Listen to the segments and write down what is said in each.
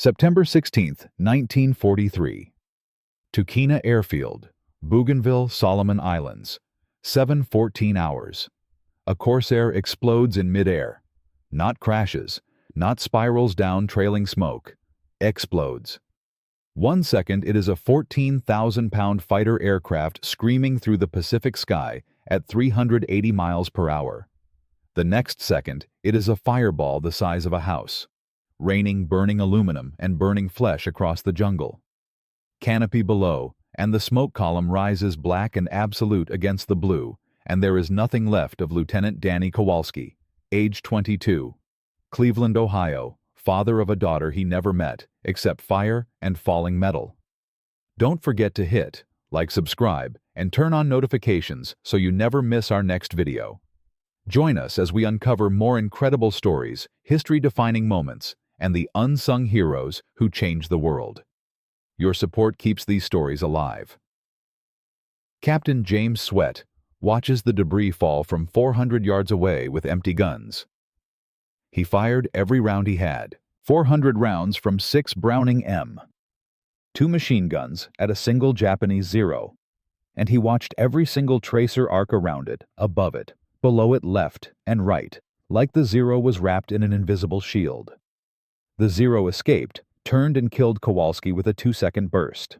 September 16, 1943. Tukina Airfield, Bougainville, Solomon Islands. 7:14 hours. A Corsair explodes in midair. Not crashes, not spirals down trailing smoke. Explodes. 1 second it is a 14,000-pound fighter aircraft screaming through the Pacific sky at 380 miles per hour. The next second it is a fireball the size of a house, raining burning aluminum and burning flesh across the jungle. Canopy below, and the smoke column rises black and absolute against the blue, and there is nothing left of Lieutenant Danny Kowalski, age 22, Cleveland, Ohio, father of a daughter he never met, except fire and falling metal. Don't forget to hit like, subscribe, and turn on notifications so you never miss our next video. Join us as we uncover more incredible stories, history-defining moments, and the unsung heroes who change the world. Your support keeps these stories alive. Captain James Sweat watches the debris fall from 400 yards away with empty guns. He fired every round he had, 400 rounds from 6 Browning M, 2 machine guns at a single Japanese Zero, and he watched every single tracer arc around it, above it, below it, left and right, like the Zero was wrapped in an invisible shield. The Zero escaped, turned and killed Kowalski with a 2-second burst.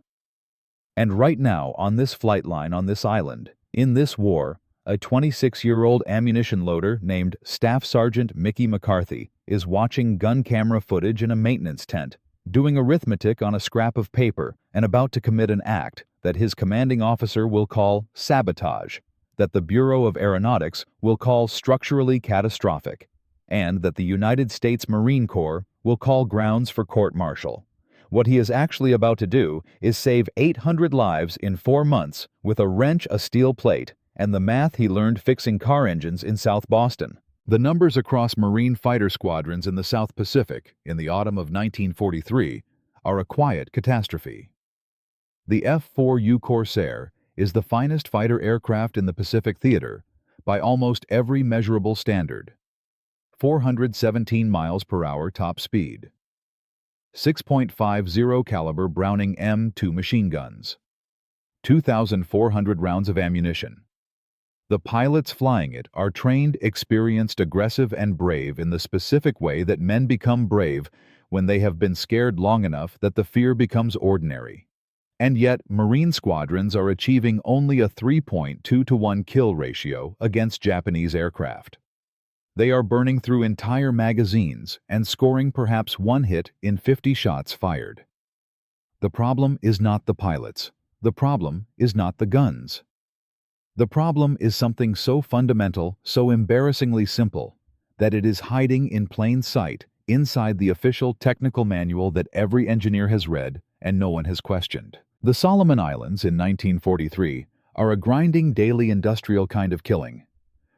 And right now, on this flight line on this island, in this war, a 26-year-old ammunition loader named Staff Sergeant Mickey McCarthy is watching gun camera footage in a maintenance tent, doing arithmetic on a scrap of paper and about to commit an act that his commanding officer will call sabotage, that the Bureau of Aeronautics will call structurally catastrophic, and that the United States Marine Corps will call grounds for court-martial. What he is actually about to do is save 800 lives in 4 months with a wrench, a steel plate, and the math he learned fixing car engines in South Boston. The numbers across Marine fighter squadrons in the South Pacific in the autumn of 1943 are a quiet catastrophe. The F-4U Corsair is the finest fighter aircraft in the Pacific theater by almost every measurable standard. 417 miles per hour top speed. 6.50 caliber Browning M2 machine guns. 2,400 rounds of ammunition. The pilots flying it are trained, experienced, aggressive, and brave in the specific way that men become brave when they have been scared long enough that the fear becomes ordinary. And yet, Marine squadrons are achieving only a 3.2-to-1 kill ratio against Japanese aircraft. They are burning through entire magazines and scoring perhaps 1 hit in 50 shots fired. The problem is not the pilots. The problem is not the guns. The problem is something so fundamental, so embarrassingly simple, that it is hiding in plain sight inside the official technical manual that every engineer has read and no one has questioned. The Solomon Islands in 1943 are a grinding daily industrial kind of killing.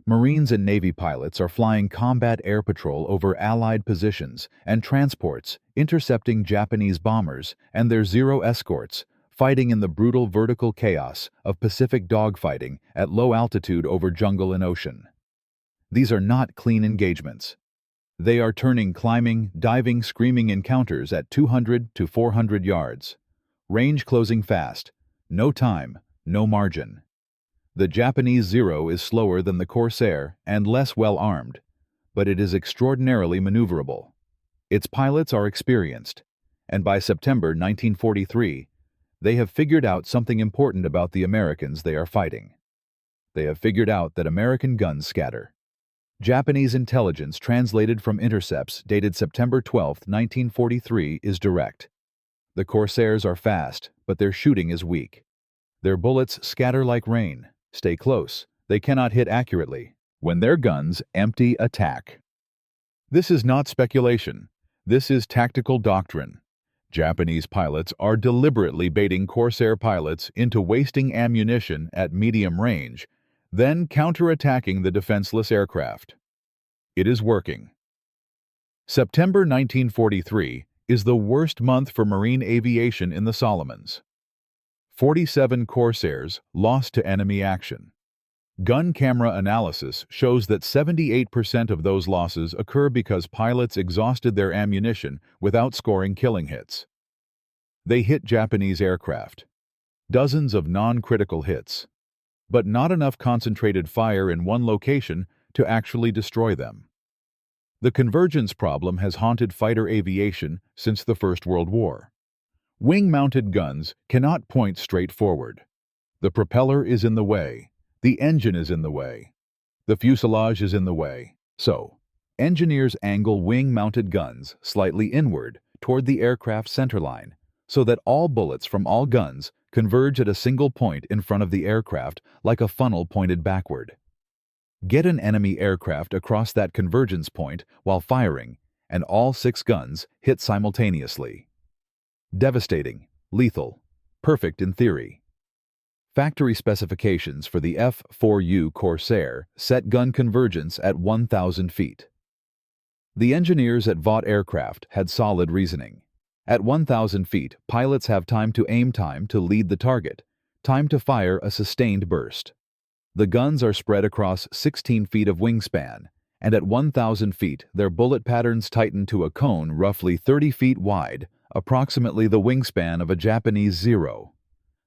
Marines and Navy pilots are flying combat air patrol over Allied positions and transports, intercepting Japanese bombers and their Zero escorts, fighting in the brutal vertical chaos of Pacific dogfighting at low altitude over jungle and ocean. These are not clean engagements. They are turning climbing, diving, screaming encounters at 200 to 400 yards. Range closing fast. No time, no margin. The Japanese Zero is slower than the Corsair and less well armed, but it is extraordinarily maneuverable. Its pilots are experienced, and by September 1943, they have figured out something important about the Americans they are fighting. They have figured out that American guns scatter. Japanese intelligence translated from intercepts dated September 12, 1943 is direct. The Corsairs are fast, but their shooting is weak. Their bullets scatter like rain. Stay close. They cannot hit accurately. When their guns empty, attack. This is not speculation. This is tactical doctrine. Japanese pilots are deliberately baiting Corsair pilots into wasting ammunition at medium range, then counterattacking the defenseless aircraft. It is working. September 1943 is the worst month for marine aviation in the Solomons. 47 Corsairs lost to enemy action. Gun camera analysis shows that 78% of those losses occur because pilots exhausted their ammunition without scoring killing hits. They hit Japanese aircraft. Dozens of non-critical hits, but not enough concentrated fire in one location to actually destroy them. The convergence problem has haunted fighter aviation since the First World War. Wing-mounted guns cannot point straight forward. The propeller is in the way. The engine is in the way. The fuselage is in the way. So, engineers angle wing-mounted guns slightly inward toward the aircraft's centerline so that all bullets from all guns converge at a single point in front of the aircraft like a funnel pointed backward. Get an enemy aircraft across that convergence point while firing, and all 6 guns hit simultaneously. Devastating, lethal, perfect in theory. Factory specifications for the F-4U Corsair set gun convergence at 1,000 feet. The engineers at Vought Aircraft had solid reasoning. At 1,000 feet, pilots have time to lead the target, time to fire a sustained burst. The guns are spread across 16 feet of wingspan, and at 1,000 feet, their bullet patterns tighten to a cone roughly 30 feet wide, approximately the wingspan of a Japanese Zero.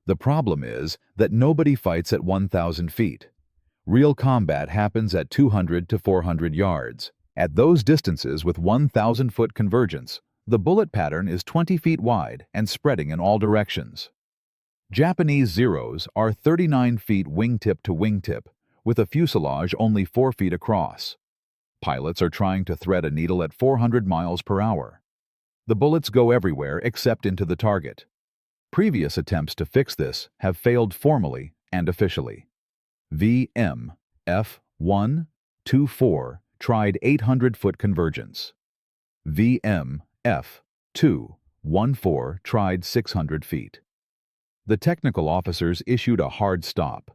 The problem is that nobody fights at 1,000 feet. Real combat happens at 200 to 400 yards. At those distances with 1,000-foot convergence, the bullet pattern is 20 feet wide and spreading in all directions. Japanese Zeros are 39 feet wingtip to wingtip, with a fuselage only 4 feet across. Pilots are trying to thread a needle at 400 miles per hour. The bullets go everywhere except into the target. Previous attempts to fix this have failed formally and officially. VM F1-24 tried 800-foot convergence. VM F2-14 tried 600 feet. The technical officers issued a hard stop.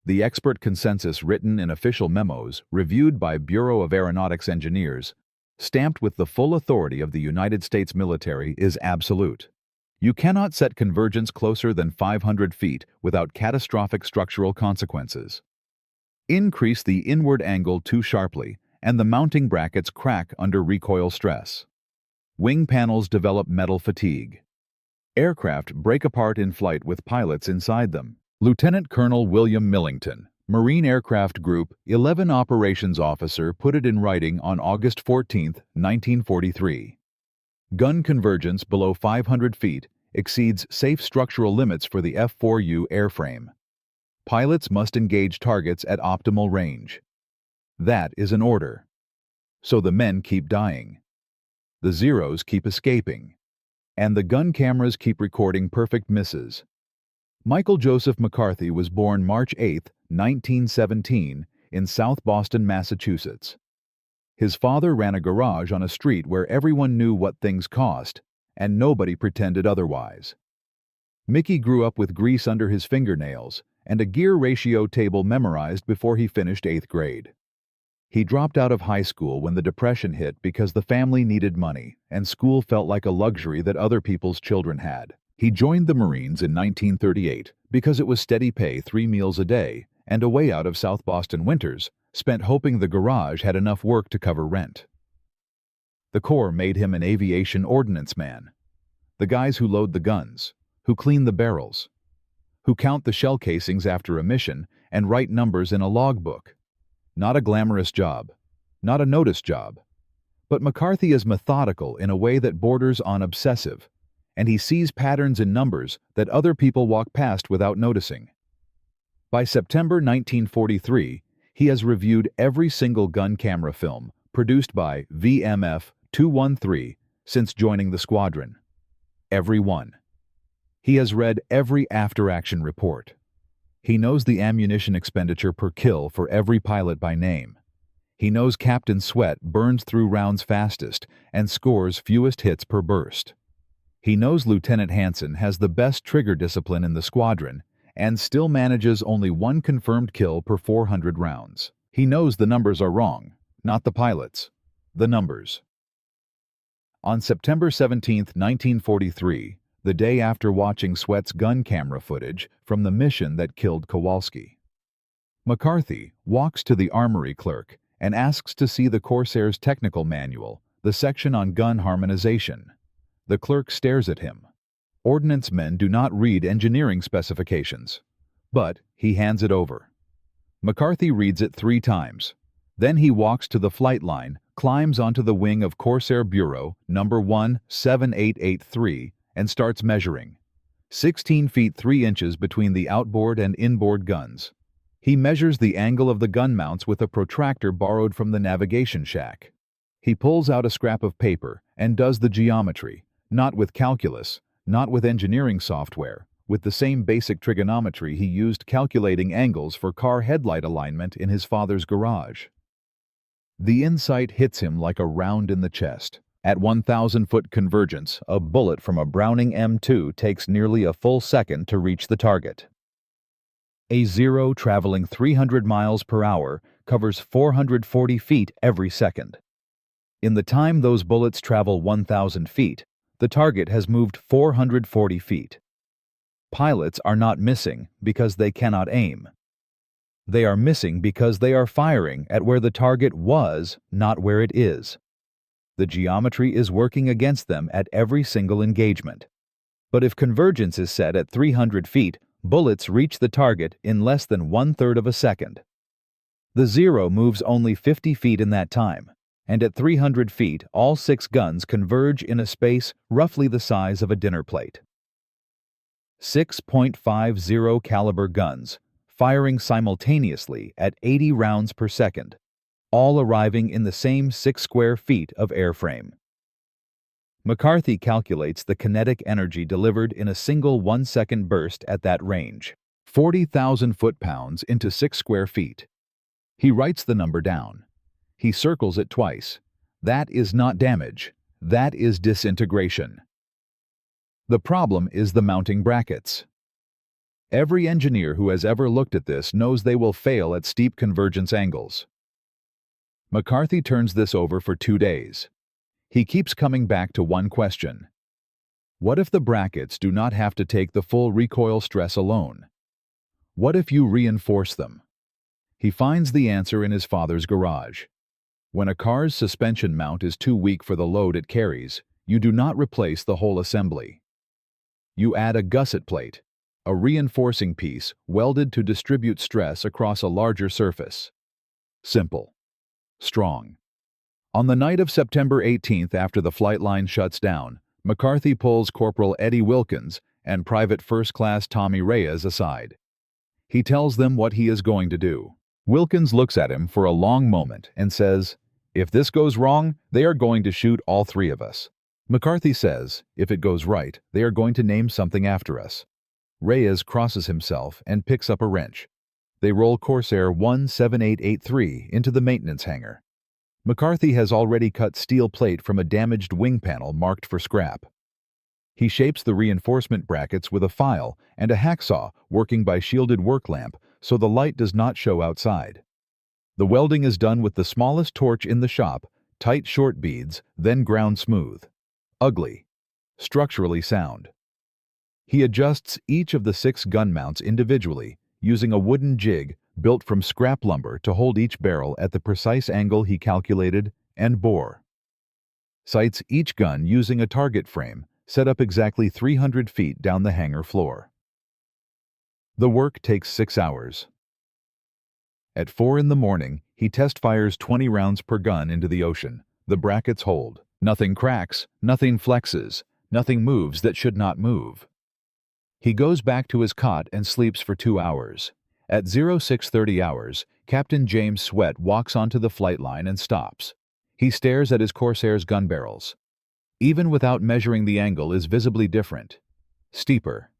The expert consensus written in official memos, reviewed by Bureau of Aeronautics Engineers, stamped with the full authority of the United States military, is absolute. You cannot set convergence closer than 500 feet without catastrophic structural consequences. Increase the inward angle too sharply, and the mounting brackets crack under recoil stress. Wing panels develop metal fatigue. Aircraft break apart in flight with pilots inside them. Lieutenant Colonel William Millington, Marine Aircraft Group 11 Operations Officer, put it in writing on August 14, 1943. Gun convergence below 500 feet exceeds safe structural limits for the F-4U airframe. Pilots must engage targets at optimal range. That is an order. So the men keep dying. The Zeros keep escaping. And the gun cameras keep recording perfect misses. Michael Joseph McCarthy was born March 8, 1917, in South Boston, Massachusetts. His father ran a garage on a street where everyone knew what things cost, and nobody pretended otherwise. Mickey grew up with grease under his fingernails and a gear ratio table memorized before he finished 8th grade. He dropped out of high school when the Depression hit because the family needed money, and school felt like a luxury that other people's children had. He joined the Marines in 1938 because it was steady pay, 3 meals a day, and a way out of South Boston winters, spent hoping the garage had enough work to cover rent. The Corps made him an aviation ordnance man. The guys who load the guns, who clean the barrels, who count the shell casings after a mission and write numbers in a logbook. Not a glamorous job, not a notice job. But McCarthy is methodical in a way that borders on obsessive, and he sees patterns in numbers that other people walk past without noticing. By September 1943, he has reviewed every single gun camera film produced by VMF 213 since joining the squadron. Every one. He has read every after-action report. He knows the ammunition expenditure per kill for every pilot by name. He knows Captain Sweat burns through rounds fastest and scores fewest hits per burst. He knows Lieutenant Hansen has the best trigger discipline in the squadron and still manages only 1 confirmed kill per 400 rounds. He knows the numbers are wrong, not the pilots, the numbers. On September 17, 1943, the day after watching Sweat's gun camera footage from the mission that killed Kowalski, McCarthy walks to the armory clerk and asks to see the Corsair's technical manual, the section on gun harmonization. The clerk stares at him. Ordnance men do not read engineering specifications, but he hands it over. McCarthy reads it 3 times. Then he walks to the flight line, climbs onto the wing of Corsair Bureau number 17883 and starts measuring. 16 feet 3 inches between the outboard and inboard guns. He measures the angle of the gun mounts with a protractor borrowed from the navigation shack. He pulls out a scrap of paper and does the geometry, not with calculus, not with engineering software, with the same basic trigonometry he used calculating angles for car headlight alignment in his father's garage. The insight hits him like a round in the chest. At 1,000-foot convergence, a bullet from a Browning M2 takes nearly a full second to reach the target. A Zero traveling 300 miles per hour covers 440 feet every second. In the time those bullets travel 1,000 feet, the target has moved 440 feet. Pilots are not missing because they cannot aim. They are missing because they are firing at where the target was, not where it is. The geometry is working against them at every single engagement. But if convergence is set at 300 feet, bullets reach the target in less than 1/3 of a second. The Zero moves only 50 feet in that time, and at 300 feet, all 6 guns converge in a space roughly the size of a dinner plate. 6.50 caliber guns, firing simultaneously at 80 rounds per second, all arriving in the same 6 square feet of airframe. McCarthy calculates the kinetic energy delivered in a single 1-second burst at that range, 40,000 foot-pounds into 6 square feet. He writes the number down. He circles it twice. That is not damage. That is disintegration. The problem is the mounting brackets. Every engineer who has ever looked at this knows they will fail at steep convergence angles. McCarthy turns this over for 2 days. He keeps coming back to one question. What if the brackets do not have to take the full recoil stress alone? What if you reinforce them? He finds the answer in his father's garage. When a car's suspension mount is too weak for the load it carries, you do not replace the whole assembly. You add a gusset plate, a reinforcing piece welded to distribute stress across a larger surface. Simple. Strong. On the night of September 18th, after the flight line shuts down, McCarthy pulls Corporal Eddie Wilkins and Private First Class Tommy Reyes aside. He tells them what he is going to do. Wilkins looks at him for a long moment and says, "If this goes wrong, they are going to shoot all 3 of us." McCarthy says, if it goes right, they are going to name something after us. Reyes crosses himself and picks up a wrench. They roll Corsair 17883 into the maintenance hangar. McCarthy has already cut steel plate from a damaged wing panel marked for scrap. He shapes the reinforcement brackets with a file and a hacksaw working by shielded work lamp so the light does not show outside. The welding is done with the smallest torch in the shop, tight short beads, then ground smooth. Ugly. Structurally sound. He adjusts each of the 6 gun mounts individually, using a wooden jig built from scrap lumber to hold each barrel at the precise angle he calculated, and bore. Sights each gun using a target frame set up exactly 300 feet down the hangar floor. The work takes 6 hours. At 4 in the morning, he test fires 20 rounds per gun into the ocean. The brackets hold. Nothing cracks, nothing flexes, nothing moves that should not move. He goes back to his cot and sleeps for 2 hours. At 0630 hours, Captain James Sweat walks onto the flight line and stops. He stares at his Corsair's gun barrels. Even without measuring, the angle is visibly different. Steeper.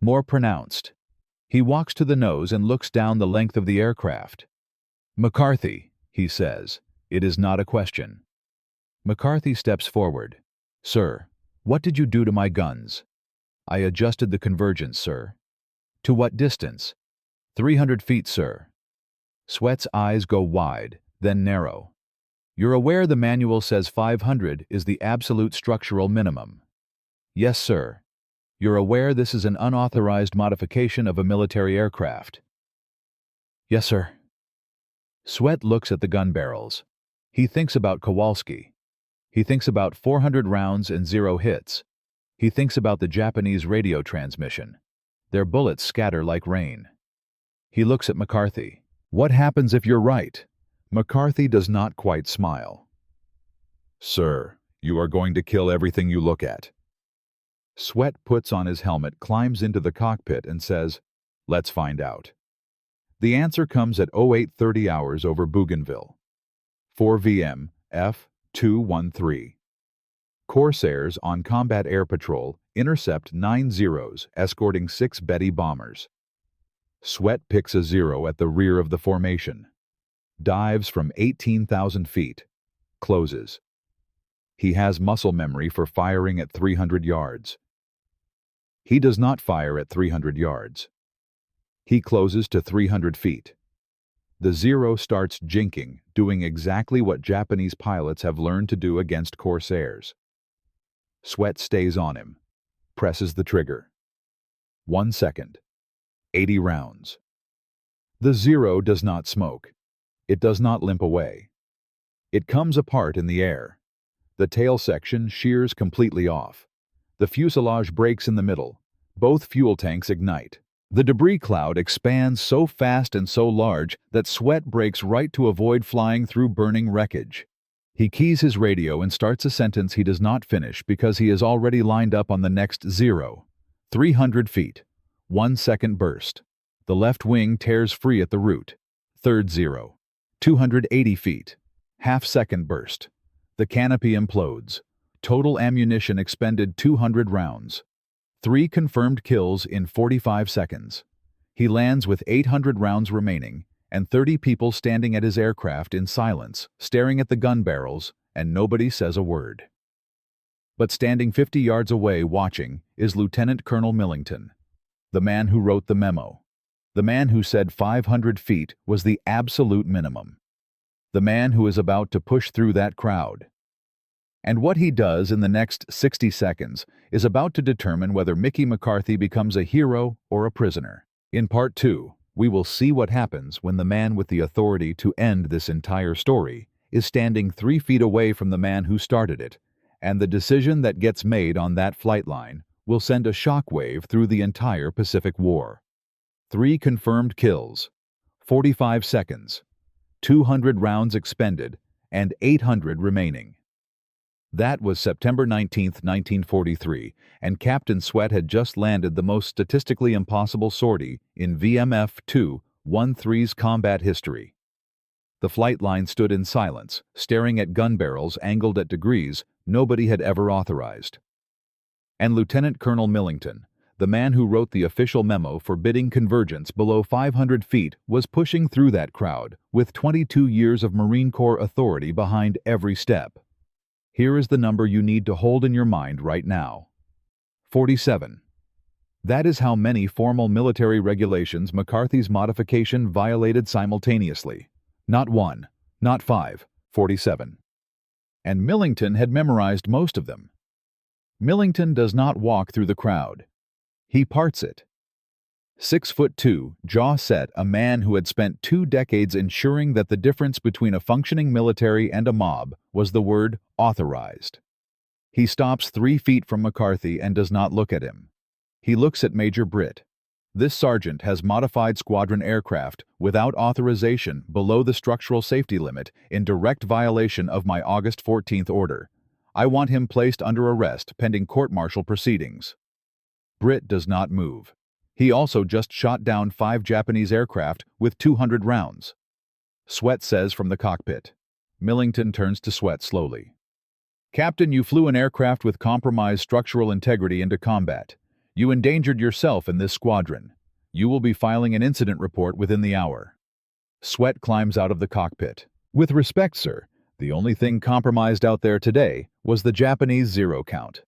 More pronounced. He walks to the nose and looks down the length of the aircraft. "McCarthy," he says, "it is not a question." McCarthy steps forward. "Sir, what did you do to my guns?" "I adjusted the convergence, sir." "To what distance?" 300 feet, sir." Sweat's eyes go wide, then narrow. "You're aware the manual says 500 is the absolute structural minimum?" "Yes, sir." "You're aware this is an unauthorized modification of a military aircraft?" Yes, sir. Sweat looks at the gun barrels. He thinks about Kowalski. He thinks about 400 rounds and 0 hits. He thinks about the Japanese radio transmission. Their bullets scatter like rain. He looks at McCarthy. What happens if you're right? McCarthy does not quite smile. Sir, you are going to kill everything you look at. Sweat puts on his helmet, climbs into the cockpit, and says, let's find out. The answer comes at 0830 hours over Bougainville. 4 VM F213. Corsairs on combat air patrol intercept 9 Zeros, escorting 6 Betty bombers. Sweat picks a 0 at the rear of the formation. Dives from 18,000 feet. Closes. He has muscle memory for firing at 300 yards. He does not fire at 300 yards. He closes to 300 feet. The 0 starts jinking, doing exactly what Japanese pilots have learned to do against Corsairs. Sweat stays on him. Presses the trigger. 1 second. 80 rounds. The 0 does not smoke. It does not limp away. It comes apart in the air. The tail section shears completely off. The fuselage breaks in the middle. Both fuel tanks ignite. The debris cloud expands so fast and so large that Sweat breaks right to avoid flying through burning wreckage. He keys his radio and starts a sentence he does not finish because he is already lined up on the next 0. 300 feet. 1 second burst. The left wing tears free at the root. Third 0. 280 feet. Half-second burst. The canopy implodes. Total ammunition expended 200 rounds. 3 confirmed kills in 45 seconds. He lands with 800 rounds remaining, and 30 people standing at his aircraft in silence, staring at the gun barrels, and nobody says a word. But standing 50 yards away watching is Lieutenant Colonel Millington, the man who wrote the memo, the man who said 500 feet was the absolute minimum, the man who is about to push through that crowd. And what he does in the next 60 seconds is about to determine whether Mickey McCarthy becomes a hero or a prisoner. In Part 2, we will see what happens when the man with the authority to end this entire story is standing 3 feet away from the man who started it, and the decision that gets made on that flight line will send a shockwave through the entire Pacific War. 3 confirmed kills, 45 seconds, 200 rounds expended, and 800 remaining. That was September 19, 1943, and Captain Sweat had just landed the most statistically impossible sortie in VMF 213's combat history. The flight line stood in silence, staring at gun barrels angled at degrees nobody had ever authorized. And Lieutenant Colonel Millington, the man who wrote the official memo forbidding convergence below 500 feet, was pushing through that crowd with 22 years of Marine Corps authority behind every step. Here is the number you need to hold in your mind right now. 47. That is how many formal military regulations McCarthy's modification violated simultaneously. Not 1, not 5, 47. And Millington had memorized most of them. Millington does not walk through the crowd. He parts it. 6'2", jaw set, a man who had spent 2 decades ensuring that the difference between a functioning military and a mob was the word authorized. He stops 3 feet from McCarthy and does not look at him. He looks at Major Britt. This sergeant has modified squadron aircraft without authorization below the structural safety limit in direct violation of my August 14th order. I want him placed under arrest pending court-martial proceedings. Britt does not move. He also just shot down 5 Japanese aircraft with 200 rounds. Sweat says from the cockpit. Millington turns to Sweat slowly. Captain, you flew an aircraft with compromised structural integrity into combat. You endangered yourself in this squadron. You will be filing an incident report within the hour. Sweat climbs out of the cockpit. With respect, sir, the only thing compromised out there today was the Japanese 0 count.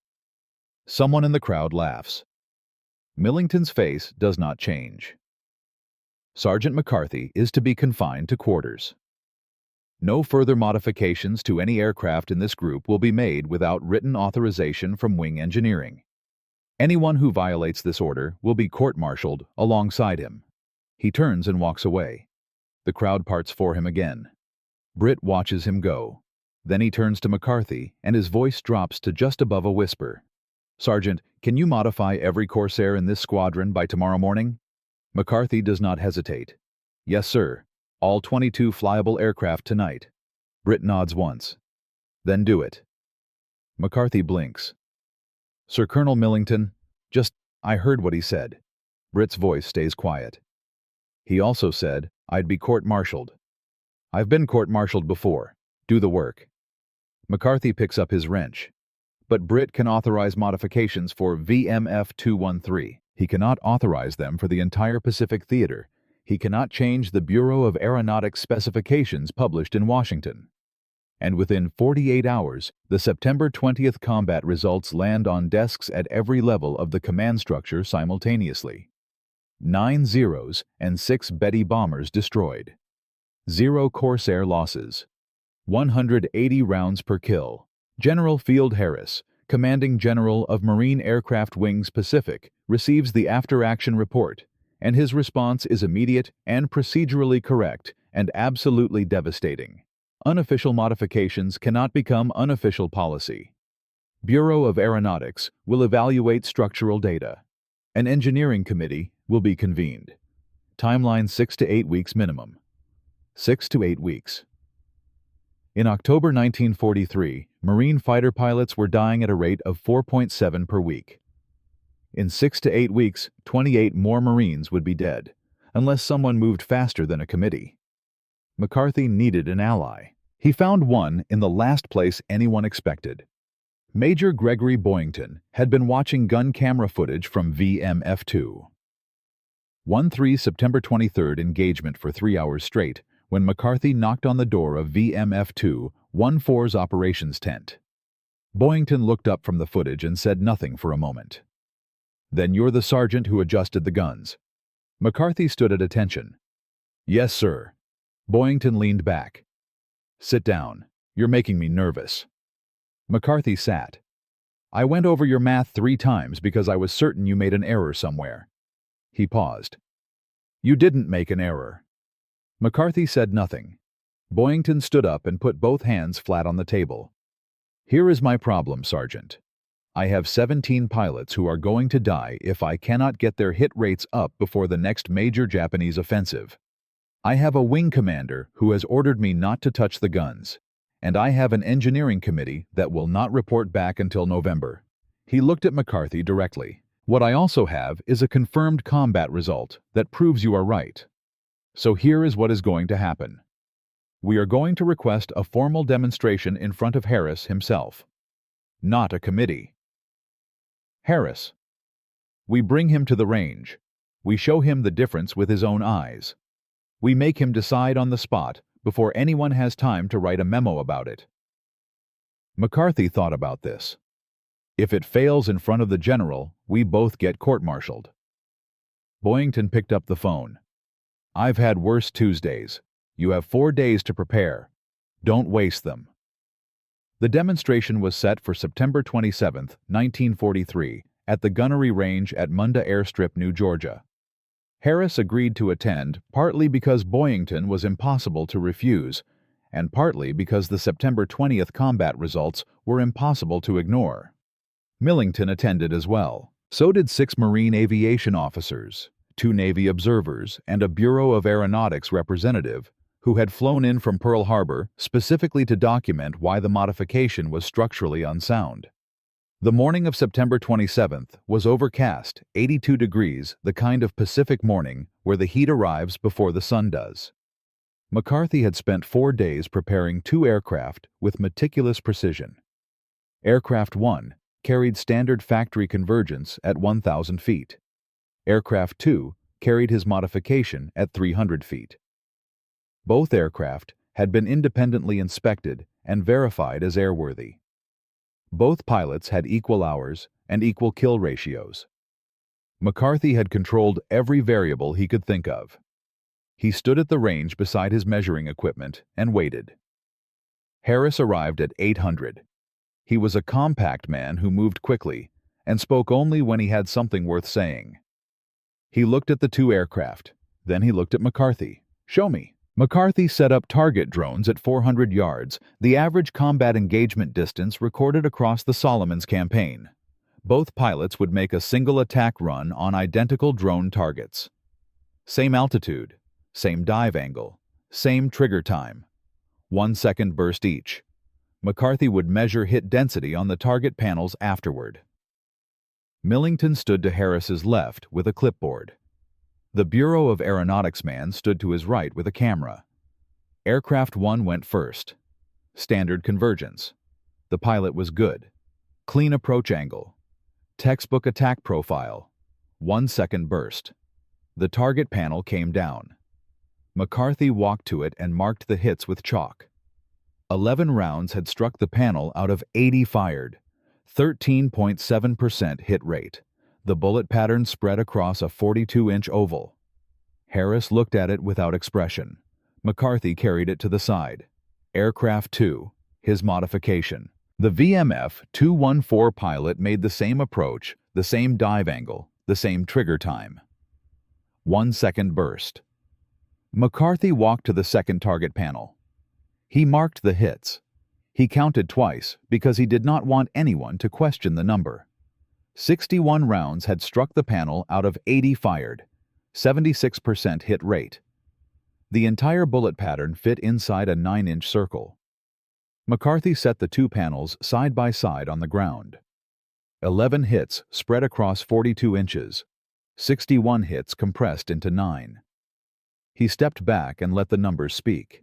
Someone in the crowd laughs. Millington's face does not change. Sergeant McCarthy is to be confined to quarters. No further modifications to any aircraft in this group will be made without written authorization from Wing Engineering. Anyone who violates this order will be court-martialed alongside him. He turns and walks away. The crowd parts for him again. Britt watches him go. Then he turns to McCarthy, and his voice drops to just above a whisper. "Sergeant, can you modify every Corsair in this squadron by tomorrow morning?" McCarthy does not hesitate. "Yes, sir. All 22 flyable aircraft tonight." Britt nods once. "Then do it." McCarthy blinks. "Sir Colonel Millington, I heard what he said." Britt's voice stays quiet. "He also said I'd be court-martialed." "I've been court-martialed before. Do the work." McCarthy picks up his wrench. "But Britt can authorize modifications for VMF 213. He cannot authorize them for the entire Pacific Theater. He cannot change the Bureau of Aeronautics specifications published in Washington." And within 48 hours, the September 20th combat results land on desks at every level of the command structure simultaneously. 9 Zeros and 6 Betty bombers destroyed. 0 Corsair losses. 180 rounds per kill. General Field Harris, Commanding General of Marine Aircraft Wings Pacific, receives the after-action report, and his response is immediate and procedurally correct and absolutely devastating. Unofficial modifications cannot become unofficial policy. Bureau of Aeronautics will evaluate structural data. An engineering committee will be convened. Timeline 6 to 8 weeks minimum. 6 to 8 weeks. In October 1943, Marine fighter pilots were dying at a rate of 4.7 per week. In 6 to 8 weeks, 28 more Marines would be dead, unless someone moved faster than a committee. McCarthy needed an ally. He found one in the last place anyone expected. Major Gregory Boyington had been watching gun camera footage from VMF-2. 1-3 September 23rd engagement for 3 hours straight when McCarthy knocked on the door of VMF-2, 1-4's operations tent. Boyington looked up from the footage and said nothing for a moment. "Then you're the sergeant who adjusted the guns." McCarthy stood at attention. "Yes, sir." Boyington leaned back. "Sit down. You're making me nervous." McCarthy sat. "I went over your math 3 times because I was certain you made an error somewhere." He paused. "You didn't make an error." McCarthy said nothing. Boyington stood up and put both hands flat on the table. "Here is my problem, Sergeant. I have 17 pilots who are going to die if I cannot get their hit rates up before the next major Japanese offensive. I have a wing commander who has ordered me not to touch the guns, and I have an engineering committee that will not report back until November." He looked at McCarthy directly. "What I also have is a confirmed combat result that proves you are right. So here is what is going to happen. We are going to request a formal demonstration in front of Harris himself. Not a committee. Harris. We bring him to the range. We show him the difference with his own eyes. We make him decide on the spot before anyone has time to write a memo about it." McCarthy thought about this. "If it fails in front of the general, we both get court-martialed." Boyington picked up the phone. "I've had worse Tuesdays. You have 4 days to prepare. Don't waste them." The demonstration was set for September 27, 1943, at the gunnery range at Munda Airstrip, New Georgia. Harris agreed to attend partly because Boyington was impossible to refuse, and partly because the September 20th combat results were impossible to ignore. Millington attended as well. So did 6 Marine aviation officers, 2 Navy observers, and a Bureau of Aeronautics representative who had flown in from Pearl Harbor specifically to document why the modification was structurally unsound. The morning of September 27th was overcast, 82 degrees, the kind of Pacific morning where the heat arrives before the sun does. McCarthy had spent 4 days preparing 2 aircraft with meticulous precision. Aircraft 1 carried standard factory convergence at 1,000 feet. Aircraft 2 carried his modification at 300 feet. Both aircraft had been independently inspected and verified as airworthy. Both pilots had equal hours and equal kill ratios. McCarthy had controlled every variable he could think of. He stood at the range beside his measuring equipment and waited. Harris arrived at 800. He was a compact man who moved quickly and spoke only when he had something worth saying. He looked at the 2 aircraft. Then he looked at McCarthy. "Show me." McCarthy set up target drones at 400 yards, the average combat engagement distance recorded across the Solomons campaign. Both pilots would make a single attack run on identical drone targets. Same altitude, same dive angle, same trigger time. 1 second burst each. McCarthy would measure hit density on the target panels afterward. Millington stood to Harris's left with a clipboard. The Bureau of Aeronautics man stood to his right with a camera. Aircraft 1 went first. Standard convergence. The pilot was good. Clean approach angle. Textbook attack profile. 1 second burst. The target panel came down. McCarthy walked to it and marked the hits with chalk. 11 rounds had struck the panel out of 80 fired. 13.7% hit rate. The bullet pattern spread across a 42-inch oval. Harris looked at it without expression. McCarthy carried it to the side. Aircraft 2, his modification. The VMF 214 pilot made the same approach, the same dive angle, the same trigger time. 1 second burst. McCarthy walked to the second target panel. He marked the hits. He counted twice because he did not want anyone to question the number. 61 rounds had struck the panel out of 80 fired, 76% hit rate. The entire bullet pattern fit inside a 9-inch circle. McCarthy set the two panels side by side on the ground. 11 hits spread across 42 inches, 61 hits compressed into 9. He stepped back and let the numbers speak.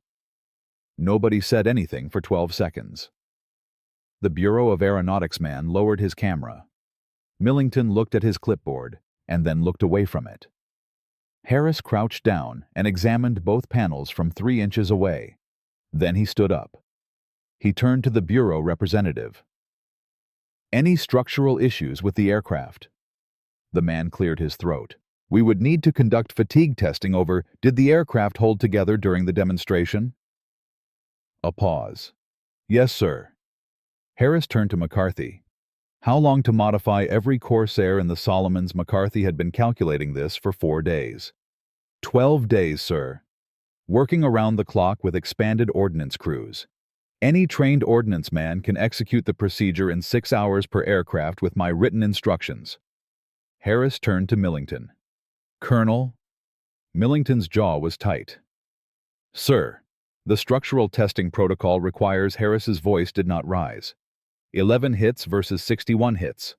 Nobody said anything for 12 seconds. The Bureau of Aeronautics man lowered his camera. Millington looked at his clipboard and then looked away from it. Harris crouched down and examined both panels from 3 inches away. Then he stood up. He turned to the Bureau representative. "Any structural issues with the aircraft?" The man cleared his throat. "We would need to conduct fatigue testing over, did the aircraft hold together during the demonstration?" A pause. "Yes, sir." Harris turned to McCarthy. "How long to modify every Corsair in the Solomons?" McCarthy had been calculating this for 4 days. 12 days, sir. Working around the clock with expanded ordnance crews. Any trained ordnance man can execute the procedure in 6 hours per aircraft with my written instructions." Harris turned to Millington. "Colonel?" Millington's jaw was tight. "Sir, the structural testing protocol requires." Harris's voice did not rise. 11 hits versus 61 hits.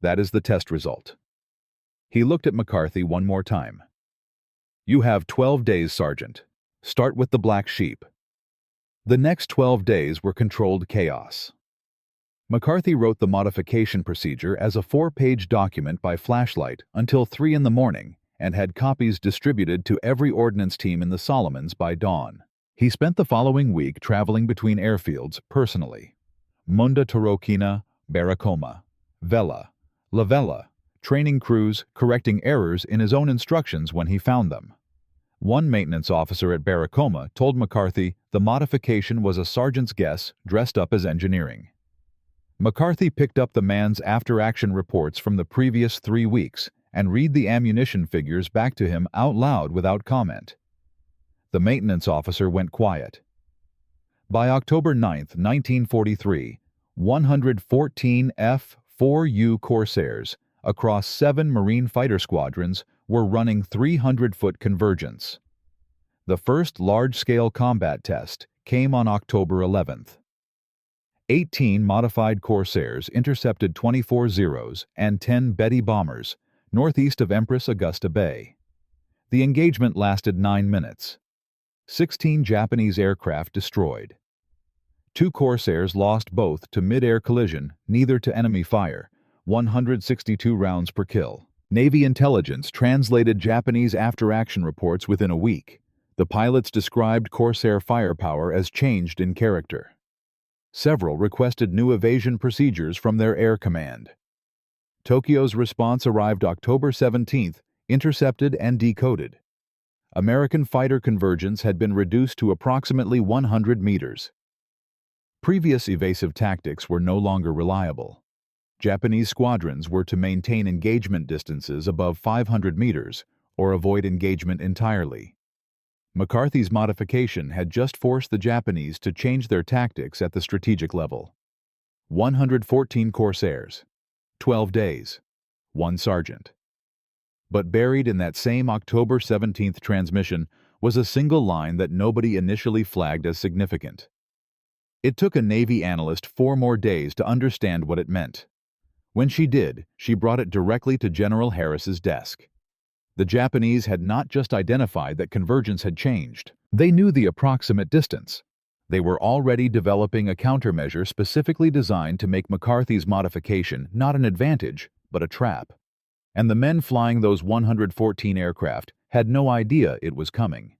That is the test result. He looked at McCarthy one more time. "You have 12 days, Sergeant. Start with the black sheep." The next 12 days were controlled chaos. McCarthy wrote the modification procedure as a 4-page document by flashlight until 3 in the morning and had copies distributed to every ordnance team in the Solomons by dawn. He spent the following week traveling between airfields personally. Munda Torokina, Baracoma, Vela, La Vela, training crews, correcting errors in his own instructions when he found them. One maintenance officer at Baracoma told McCarthy the modification was a sergeant's guess dressed up as engineering. McCarthy picked up the man's after-action reports from the previous 3 weeks and read the ammunition figures back to him out loud without comment. The maintenance officer went quiet. By October 9, 1943, 114 F-4U Corsairs across 7 Marine fighter squadrons were running 300-foot convergence. The first large-scale combat test came on October 11th. 18 modified Corsairs intercepted 24 Zeros and 10 Betty bombers northeast of Empress Augusta Bay. The engagement lasted 9 minutes. 16 Japanese aircraft destroyed. 2 Corsairs lost both to mid-air collision, neither to enemy fire, 162 rounds per kill. Navy intelligence translated Japanese after-action reports within a week. The pilots described Corsair firepower as changed in character. Several requested new evasion procedures from their air command. Tokyo's response arrived October 17th, intercepted and decoded. American fighter convergence had been reduced to approximately 100 meters. Previous evasive tactics were no longer reliable. Japanese squadrons were to maintain engagement distances above 500 meters or avoid engagement entirely. McCarthy's modification had just forced the Japanese to change their tactics at the strategic level. 114 Corsairs, 12 days, 1 sergeant. But buried in that same October 17th transmission was a single line that nobody initially flagged as significant. It took a Navy analyst 4 more days to understand what it meant. When she did, she brought it directly to General Harris's desk. The Japanese had not just identified that convergence had changed. They knew the approximate distance. They were already developing a countermeasure specifically designed to make McCarthy's modification not an advantage, but a trap. And the men flying those 114 aircraft had no idea it was coming.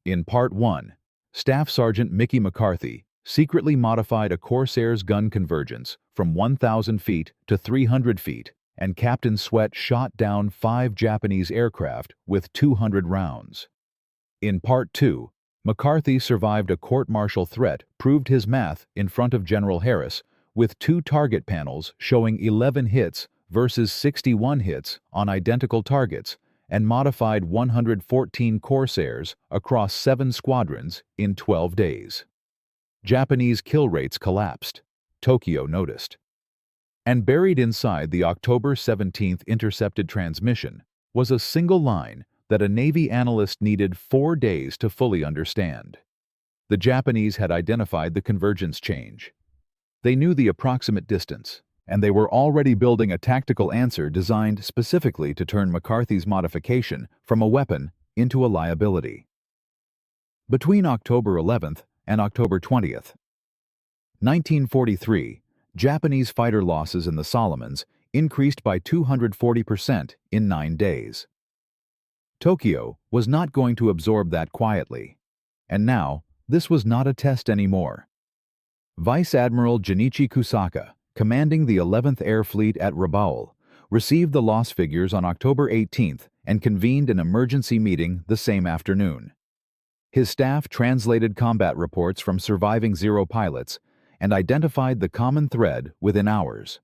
In Part 1, Staff Sergeant Mickey McCarthy secretly modified a Corsair's gun convergence from 1,000 feet to 300 feet, and Captain Sweat shot down 5 Japanese aircraft with 200 rounds. In Part 2, McCarthy survived a court-martial threat, proved his math in front of General Harris, with 2 target panels showing 11 hits versus 61 hits on identical targets, and modified 114 Corsairs across 7 squadrons in 12 days. Japanese kill rates collapsed, Tokyo noticed. And buried inside the October 17th intercepted transmission was a single line that a Navy analyst needed 4 days to fully understand. The Japanese had identified the convergence change. They knew the approximate distance, and they were already building a tactical answer designed specifically to turn McCarthy's modification from a weapon into a liability. Between October 11th and October 20th, 1943, Japanese fighter losses in the Solomons increased by 240% in 9 days. Tokyo was not going to absorb that quietly, and now this was not a test anymore. Vice Admiral Junichi Kusaka, commanding the 11th Air Fleet at Rabaul, received the loss figures on October 18th and convened an emergency meeting the same afternoon. His staff translated combat reports from surviving Zero pilots and identified the common thread within hours.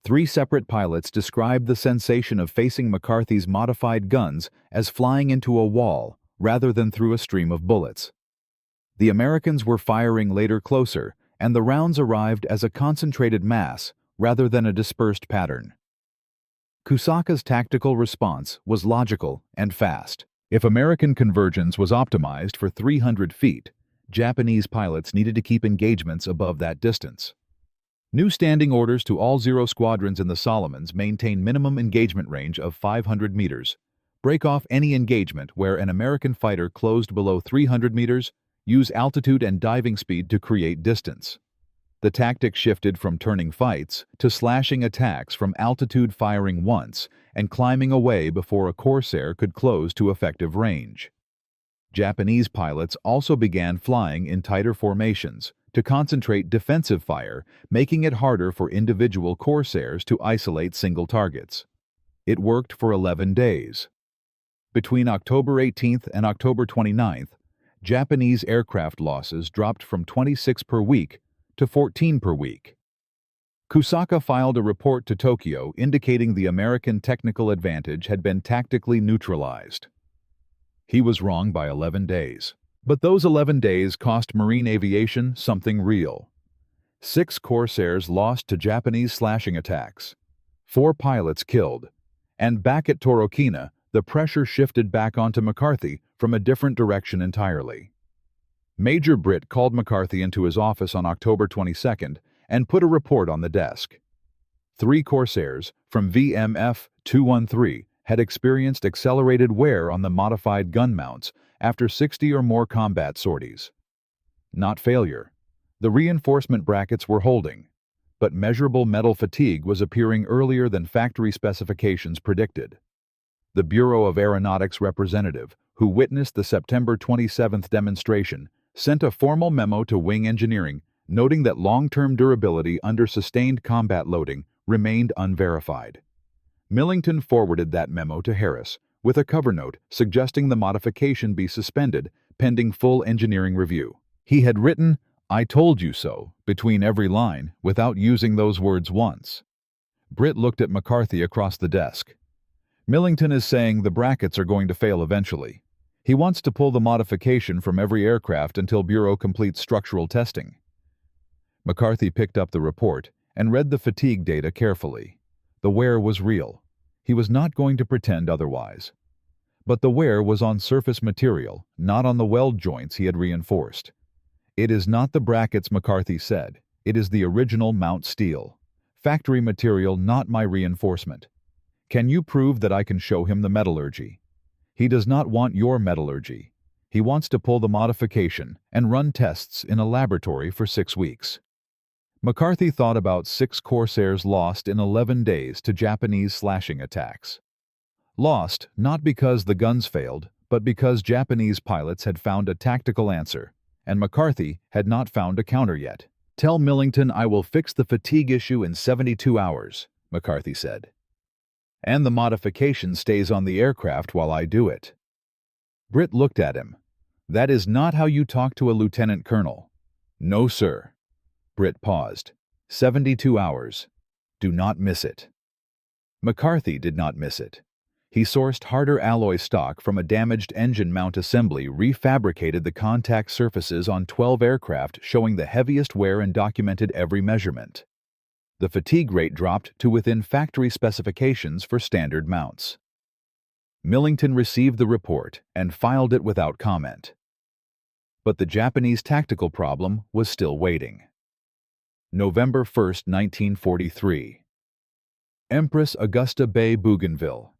3 separate pilots described the sensation of facing McCarthy's modified guns as flying into a wall rather than through a stream of bullets. The Americans were firing later closer, and the rounds arrived as a concentrated mass rather than a dispersed pattern. Kusaka's tactical response was logical and fast. If American convergence was optimized for 300 feet, Japanese pilots needed to keep engagements above that distance. New standing orders to all Zero squadrons in the Solomons maintain minimum engagement range of 500 meters. Break off any engagement where an American fighter closed below 300 meters. Use altitude and diving speed to create distance. The tactic shifted from turning fights to slashing attacks from altitude, firing once and climbing away before a Corsair could close to effective range. Japanese pilots also began flying in tighter formations to concentrate defensive fire, making it harder for individual Corsairs to isolate single targets. It worked for 11 days. Between October 18th and October 29th, Japanese aircraft losses dropped from 26 per week to 14 per week. Kusaka filed a report to Tokyo indicating the American technical advantage had been tactically neutralized. He was wrong by 11 days. But those 11 days cost marine aviation something real. 6 Corsairs lost to Japanese slashing attacks, 4 pilots killed, and back at Torokina, the pressure shifted back onto McCarthy from a different direction entirely. Major Britt called McCarthy into his office on October 22nd and put a report on the desk. 3 Corsairs from VMF 213 had experienced accelerated wear on the modified gun mounts after 60 or more combat sorties. Not failure. The reinforcement brackets were holding, but measurable metal fatigue was appearing earlier than factory specifications predicted. The Bureau of Aeronautics representative, who witnessed the September 27th demonstration, sent a formal memo to Wing Engineering noting that long-term durability under sustained combat loading remained unverified. Millington forwarded that memo to Harris, with a cover note suggesting the modification be suspended pending full engineering review. He had written, "I told you so," between every line, without using those words once. Britt looked at McCarthy across the desk. "Millington is saying the brackets are going to fail eventually. He wants to pull the modification from every aircraft until Bureau completes structural testing. McCarthy picked up the report and read the fatigue data carefully. The wear was real. He was not going to pretend otherwise. But the wear was on surface material, not on the weld joints he had reinforced. It is not the brackets, McCarthy said. It is the original mount steel. Factory material, not my reinforcement. Can you prove that I can show him the metallurgy? He does not want your metallurgy. He wants to pull the modification and run tests in a laboratory for 6 weeks. McCarthy thought about 6 Corsairs lost in 11 days to Japanese slashing attacks. Lost not because the guns failed, but because Japanese pilots had found a tactical answer, and McCarthy had not found a counter yet. Tell Millington I will fix the fatigue issue in 72 hours, McCarthy said. And the modification stays on the aircraft while I do it. Britt looked at him. That is not how you talk to a lieutenant colonel. No, sir. Britt paused. 72 hours. Do not miss it. McCarthy did not miss it. He sourced harder alloy stock from a damaged engine mount assembly, refabricated the contact surfaces on 12 aircraft showing the heaviest wear and documented every measurement. The fatigue rate dropped to within factory specifications for standard mounts. Millington received the report and filed it without comment. But the Japanese tactical problem was still waiting. November 1, 1943. Empress Augusta Bay, Bougainville.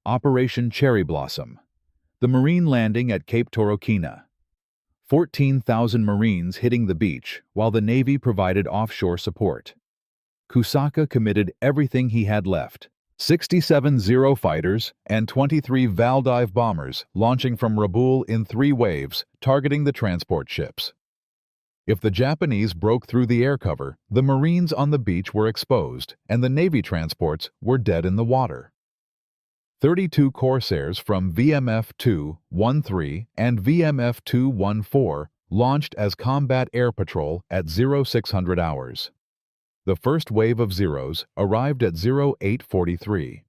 Operation Cherry Blossom. The Marine landing at Cape Torokina. 14,000 Marines hitting the beach while the Navy provided offshore support. Kusaka committed everything he had left. 67 Zero fighters and 23 Valdive bombers launching from Rabaul in 3 waves, targeting the transport ships. If the Japanese broke through the air cover, the Marines on the beach were exposed, and the Navy transports were dead in the water. 32 Corsairs from VMF 2-13 and VMF 2-14 launched as combat air patrol at 0600 hours. The first wave of Zeros arrived at 0843.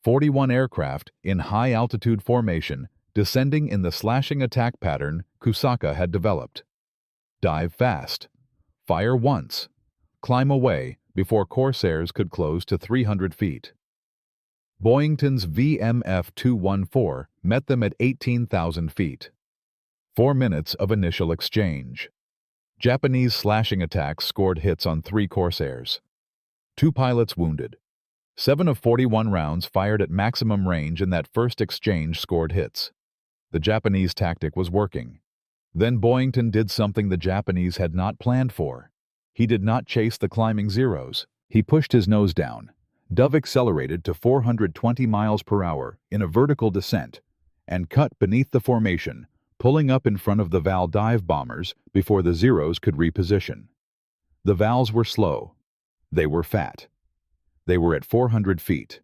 41 aircraft in high-altitude formation descending in the slashing attack pattern Kusaka had developed. Dive fast. Fire once. Climb away before Corsairs could close to 300 feet. Boyington's VMF 214 met them at 18,000 feet. 4 minutes of initial exchange. Japanese slashing attacks scored hits on 3 Corsairs. 2 pilots wounded. 7 of 41 rounds fired at maximum range in that first exchange scored hits. The Japanese tactic was working. Then Boyington did something the Japanese had not planned for. He did not chase the climbing Zeros. He pushed his nose down. Dove accelerated to 420 miles per hour in a vertical descent and cut beneath the formation, pulling up in front of the Val dive bombers before the Zeros could reposition. The Vals were slow. They were fat. They were at 400 feet.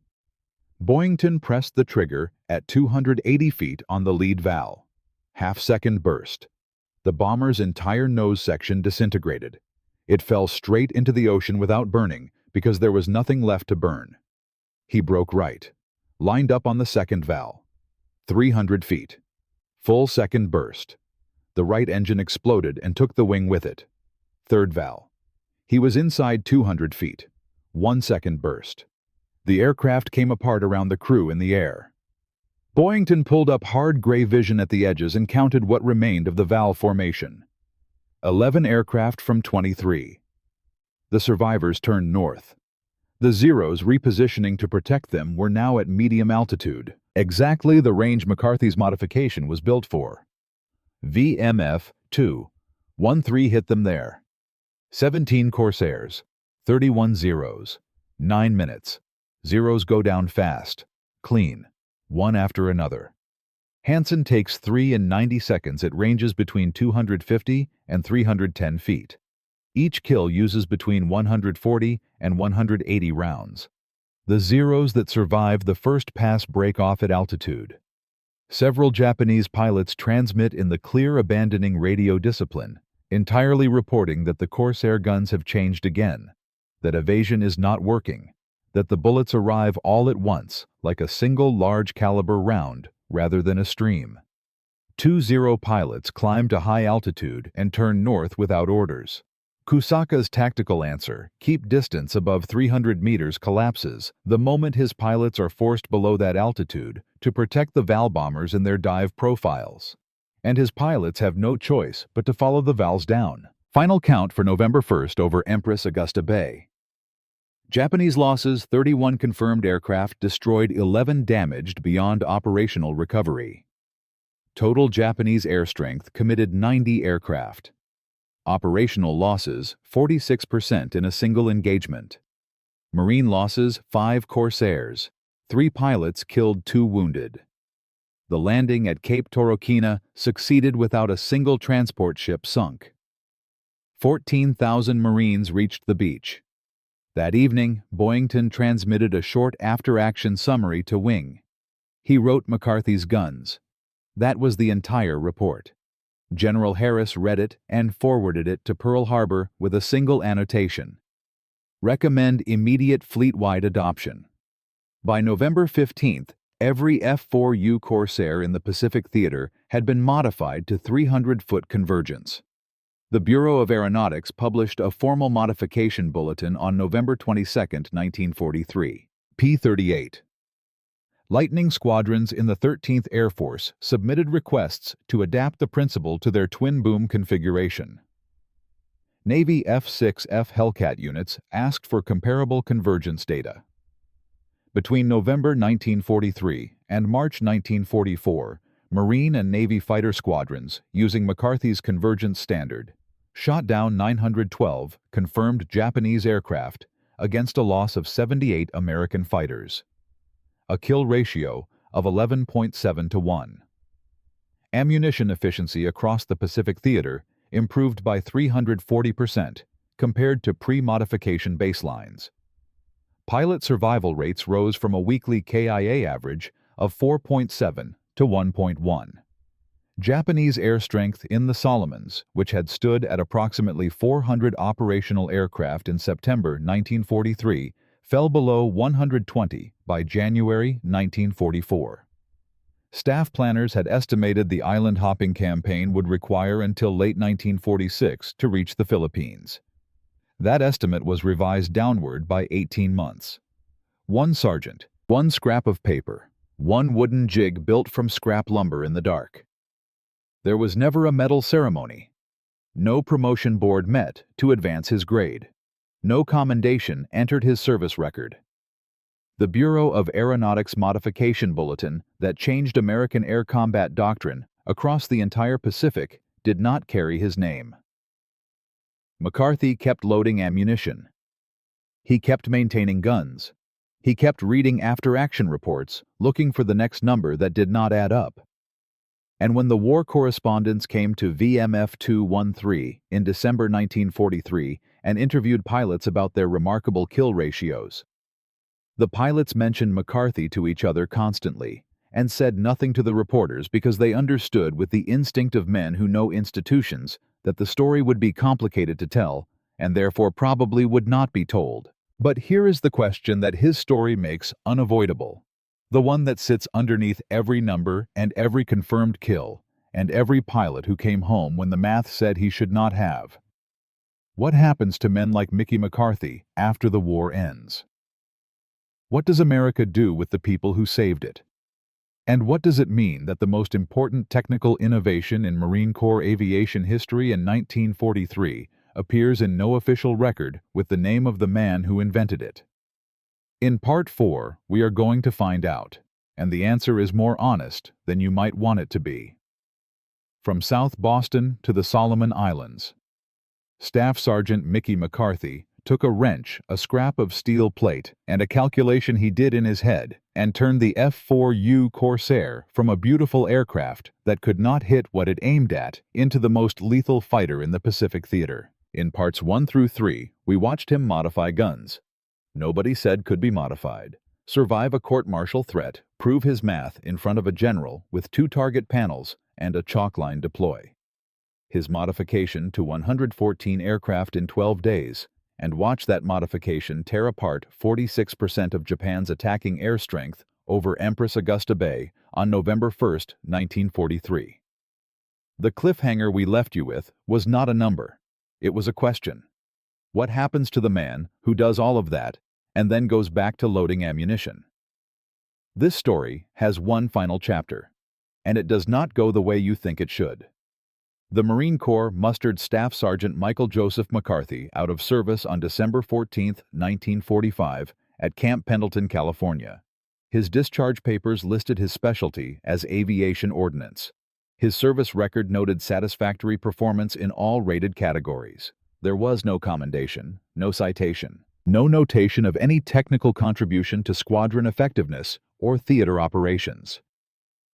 Boyington pressed the trigger at 280 feet on the lead Val. Half-second burst. The bomber's entire nose section disintegrated. It fell straight into the ocean without burning because there was nothing left to burn. He broke right. Lined up on the second Val. 300 feet. Full second burst. The right engine exploded and took the wing with it. Third Val. He was inside 200 feet. 1 second burst. The aircraft came apart around the crew in the air. Boyington pulled up hard gray vision at the edges and counted what remained of the Val formation. 11 aircraft from 23. The survivors turned north. The Zeros repositioning to protect them were now at medium altitude, exactly the range McCarthy's modification was built for. VMF 2-13 hit them there. 17 Corsairs, 31 Zeros, 9 minutes. Zeros go down fast, clean, one after another. Hansen takes 3 in 90 seconds at ranges between 250 and 310 feet. Each kill uses between 140 and 180 rounds. The Zeros that survive the first pass break off at altitude. Several Japanese pilots transmit in the clear abandoning radio discipline, entirely reporting that the Corsair guns have changed again, that evasion is not working, that the bullets arrive all at once, like a single large caliber round, rather than a stream. 2-0 pilots climb to high altitude and turn north without orders. Kusaka's tactical answer, keep distance above 300 meters, collapses the moment his pilots are forced below that altitude to protect the VAL bombers in their dive profiles. And his pilots have no choice but to follow the VALs down. Final count for November 1st over Empress Augusta Bay. Japanese losses: 31 confirmed aircraft destroyed, 11 damaged beyond operational recovery. Total Japanese air strength committed 90 aircraft. Operational losses: 46% in a single engagement. Marine losses: 5 Corsairs, 3 pilots killed, 2 wounded. The landing at Cape Torokina succeeded without a single transport ship sunk. 14,000 Marines reached the beach. That evening, Boyington transmitted a short after-action summary to Wing. He wrote McCarthy's guns. That was the entire report. General Harris read it and forwarded it to Pearl Harbor with a single annotation: recommend immediate fleet-wide adoption. By November 15th, every F-4U Corsair in the Pacific Theater had been modified to 300-foot convergence. The Bureau of Aeronautics published a formal modification bulletin on November 22, 1943. P-38. Lightning squadrons in the 13th Air Force submitted requests to adapt the principle to their twin-boom configuration. Navy F-6F Hellcat units asked for comparable convergence data. Between November 1943 and March 1944, Marine and Navy fighter squadrons, using McCarthy's convergence standard, shot down 912 confirmed Japanese aircraft against a loss of 78 American fighters. A kill ratio of 11.7 to 1. Ammunition efficiency across the Pacific Theater improved by 340% compared to pre-modification baselines. Pilot survival rates rose from a weekly KIA average of 4.7 to 1.1. Japanese air strength in the Solomons, which had stood at approximately 400 operational aircraft in September 1943, fell below 120 by January 1944. Staff planners had estimated the island-hopping campaign would require until late 1946 to reach the Philippines. That estimate was revised downward by 18 months. 1 sergeant, 1 scrap of paper, 1 wooden jig built from scrap lumber in the dark. There was never a medal ceremony. No promotion board met to advance his grade. No commendation entered his service record. The Bureau of Aeronautics Modification Bulletin that changed American air combat doctrine across the entire Pacific did not carry his name. McCarthy kept loading ammunition. He kept maintaining guns. He kept reading after-action reports, looking for the next number that did not add up. And when the war correspondents came to VMF 213 in December 1943 and interviewed pilots about their remarkable kill ratios, the pilots mentioned McCarthy to each other constantly and said nothing to the reporters because they understood, with the instinct of men who know institutions, that the story would be complicated to tell and therefore probably would not be told. But here is the question that his story makes unavoidable. The one that sits underneath every number and every confirmed kill and every pilot who came home when the math said he should not have. What happens to men like Mickey McCarthy after the war ends? What does America do with the people who saved it? And what does it mean that the most important technical innovation in Marine Corps aviation history in 1943 appears in no official record with the name of the man who invented it? In Part 4, we are going to find out, and the answer is more honest than you might want it to be. From South Boston to the Solomon Islands, Staff Sergeant Mickey McCarthy took a wrench, a scrap of steel plate, and a calculation he did in his head, and turned the F-4U Corsair from a beautiful aircraft that could not hit what it aimed at into the most lethal fighter in the Pacific Theater. In Parts 1 through 3, we watched him modify guns. Nobody said could be modified. Survive a court-martial threat, prove his math in front of a general with 2 target panels and a chalk line deploy. His modification to 114 aircraft in 12 days, and watch that modification tear apart 46% of Japan's attacking air strength over Empress Augusta Bay on November 1, 1943. The cliffhanger we left you with was not a number. It was a question. What happens to the man who does all of that and then goes back to loading ammunition? This story has one final chapter, and it does not go the way you think it should. The Marine Corps mustered Staff Sergeant Michael Joseph McCarthy out of service on December 14, 1945, at Camp Pendleton, California. His discharge papers listed his specialty as aviation ordnance. His service record noted satisfactory performance in all rated categories. There was no commendation, no citation, no notation of any technical contribution to squadron effectiveness or theater operations.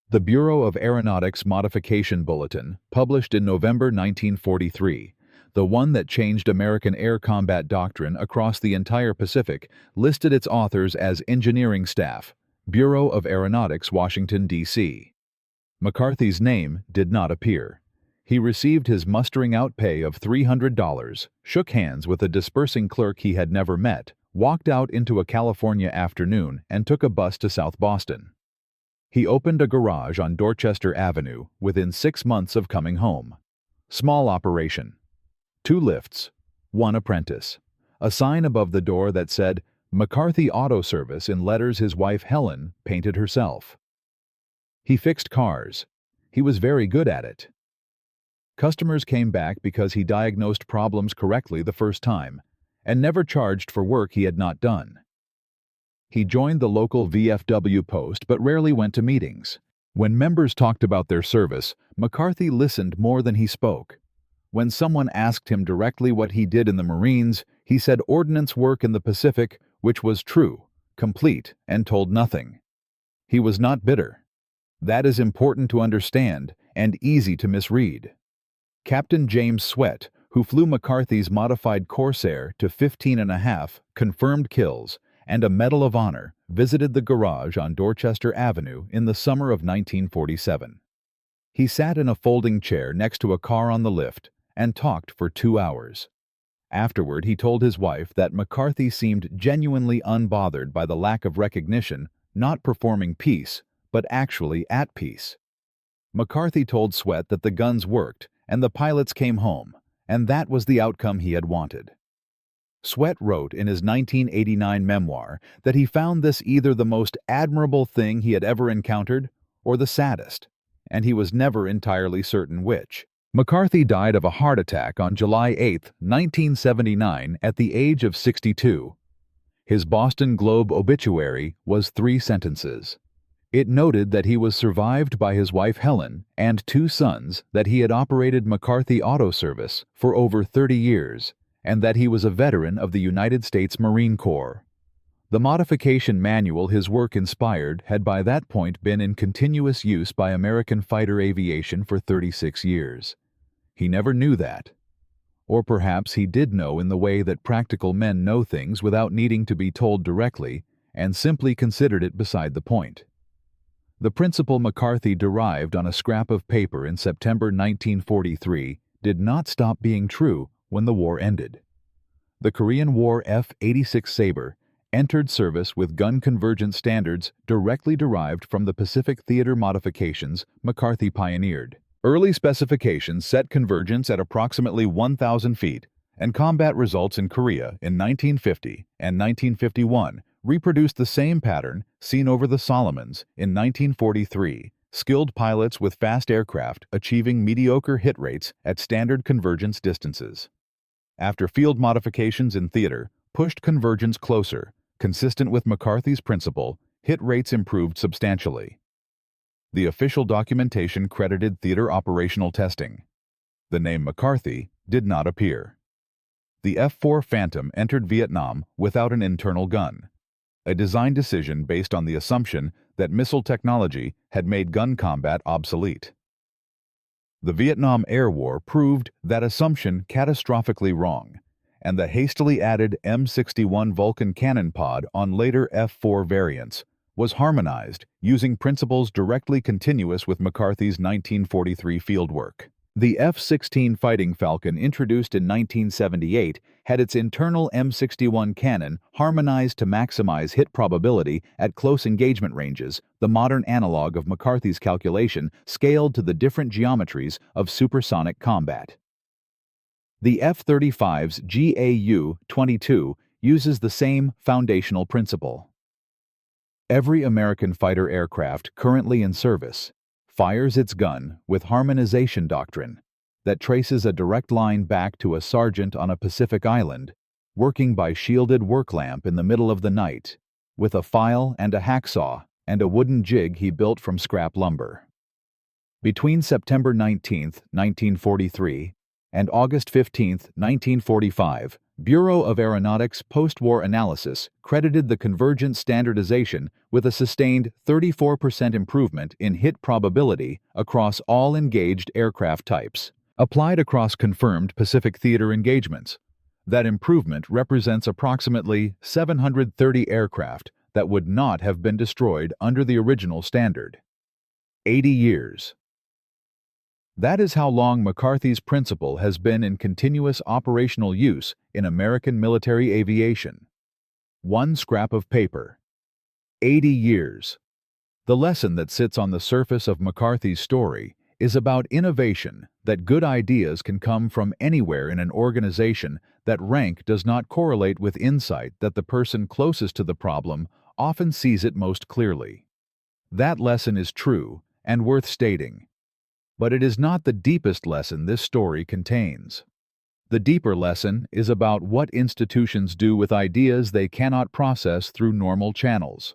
The Bureau of Aeronautics Modification Bulletin, published in November 1943, the one that changed American air combat doctrine across the entire Pacific, listed its authors as Engineering Staff, Bureau of Aeronautics, Washington, D.C. McCarthy's name did not appear. He received his mustering out pay of $300, shook hands with a dispersing clerk he had never met, walked out into a California afternoon, and took a bus to South Boston. He opened a garage on Dorchester Avenue within 6 months of coming home. Small operation. 2 lifts, 1 apprentice. A sign above the door that said, McCarthy Auto Service in letters his wife Helen painted herself. He fixed cars. He was very good at it. Customers came back because he diagnosed problems correctly the first time, and never charged for work he had not done. He joined the local VFW post but rarely went to meetings. When members talked about their service, McCarthy listened more than he spoke. When someone asked him directly what he did in the Marines, he said ordnance work in the Pacific, which was true, complete, and told nothing. He was not bitter. That is important to understand and easy to misread. Captain James Sweat, who flew McCarthy's modified Corsair to 15.5 confirmed kills and a Medal of Honor, visited the garage on Dorchester Avenue in the summer of 1947. He sat in a folding chair next to a car on the lift and talked for 2 hours. Afterward, he told his wife that McCarthy seemed genuinely unbothered by the lack of recognition, not performing peace, but actually at peace. McCarthy told Sweat that the guns worked and the pilots came home, and that was the outcome he had wanted. Sweat wrote in his 1989 memoir that he found this either the most admirable thing he had ever encountered or the saddest, and he was never entirely certain which. McCarthy died of a heart attack on July 8, 1979, at the age of 62. His Boston Globe obituary was 3 sentences. It noted that he was survived by his wife Helen and 2 sons, that he had operated McCarthy Auto Service for over 30 years, and that he was a veteran of the United States Marine Corps. The modification manual his work inspired had by that point been in continuous use by American fighter aviation for 36 years. He never knew that. Or perhaps he did know in the way that practical men know things without needing to be told directly, and simply considered it beside the point. The principle McCarthy derived on a scrap of paper in September 1943 did not stop being true when the war ended. The Korean War F-86 Sabre entered service with gun convergence standards directly derived from the Pacific theater modifications McCarthy pioneered. Early specifications set convergence at approximately 1,000 feet, and combat results in Korea in 1950 and 1951 reproduced the same pattern seen over the Solomons in 1943, skilled pilots with fast aircraft achieving mediocre hit rates at standard convergence distances. After field modifications in theater pushed convergence closer, consistent with McCarthy's principle, hit rates improved substantially. The official documentation credited theater operational testing. The name McCarthy did not appear. The F-4 Phantom entered Vietnam without an internal gun, a design decision based on the assumption that missile technology had made gun combat obsolete. The Vietnam Air War proved that assumption catastrophically wrong, and the hastily added M61 Vulcan cannon pod on later F-4 variants was harmonized using principles directly continuous with McCarthy's 1943 fieldwork. The F-16 Fighting Falcon, introduced in 1978, had its internal M61 cannon harmonized to maximize hit probability at close engagement ranges, the modern analog of McCarthy's calculation scaled to the different geometries of supersonic combat. The F-35's GAU-22 uses the same foundational principle. Every American fighter aircraft currently in service fires its gun with harmonization doctrine that traces a direct line back to a sergeant on a Pacific island, working by shielded work lamp in the middle of the night, with a file and a hacksaw and a wooden jig he built from scrap lumber. Between September 19, 1943, and August 15, 1945, Bureau of Aeronautics post-war analysis credited the convergence standardization with a sustained 34% improvement in hit probability across all engaged aircraft types, applied across confirmed Pacific theater engagements. That improvement represents approximately 730 aircraft that would not have been destroyed under the original standard. 80 years. That is how long McCarthy's principle has been in continuous operational use in American military aviation. One scrap of paper. 80 years. The lesson that sits on the surface of McCarthy's story is about innovation, that good ideas can come from anywhere in an organization, that rank does not correlate with insight, that the person closest to the problem often sees it most clearly. That lesson is true and worth stating. But it is not the deepest lesson this story contains. The deeper lesson is about what institutions do with ideas they cannot process through normal channels.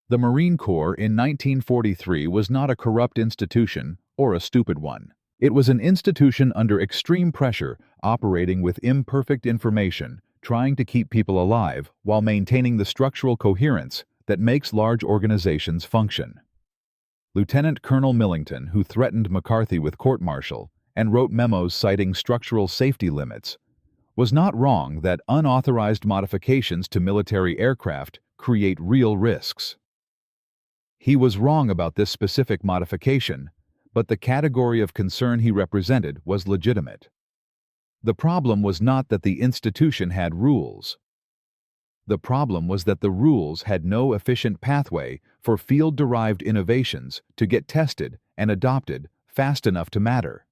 The Marine Corps in 1943 was not a corrupt institution or a stupid one. It was an institution under extreme pressure, operating with imperfect information, trying to keep people alive while maintaining the structural coherence that makes large organizations function. Lieutenant Colonel Millington, who threatened McCarthy with court-martial and wrote memos citing structural safety limits, was not wrong that unauthorized modifications to military aircraft create real risks. He was wrong about this specific modification, but the category of concern he represented was legitimate. The problem was not that the institution had rules. The problem was that the rules had no efficient pathway for field-derived innovations to get tested and adopted fast enough to matter.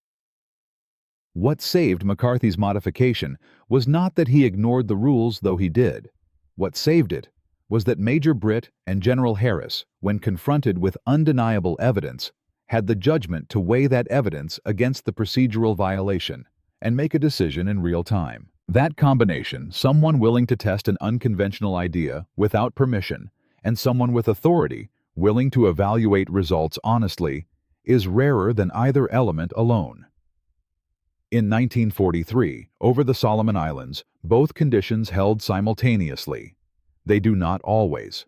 What saved McCarthy's modification was not that he ignored the rules, though he did. What saved it was that Major Britt and General Harris, when confronted with undeniable evidence, had the judgment to weigh that evidence against the procedural violation and make a decision in real time. That combination, someone willing to test an unconventional idea without permission and someone with authority willing to evaluate results honestly, is rarer than either element alone. In 1943, over the Solomon Islands, both conditions held simultaneously. They do not always.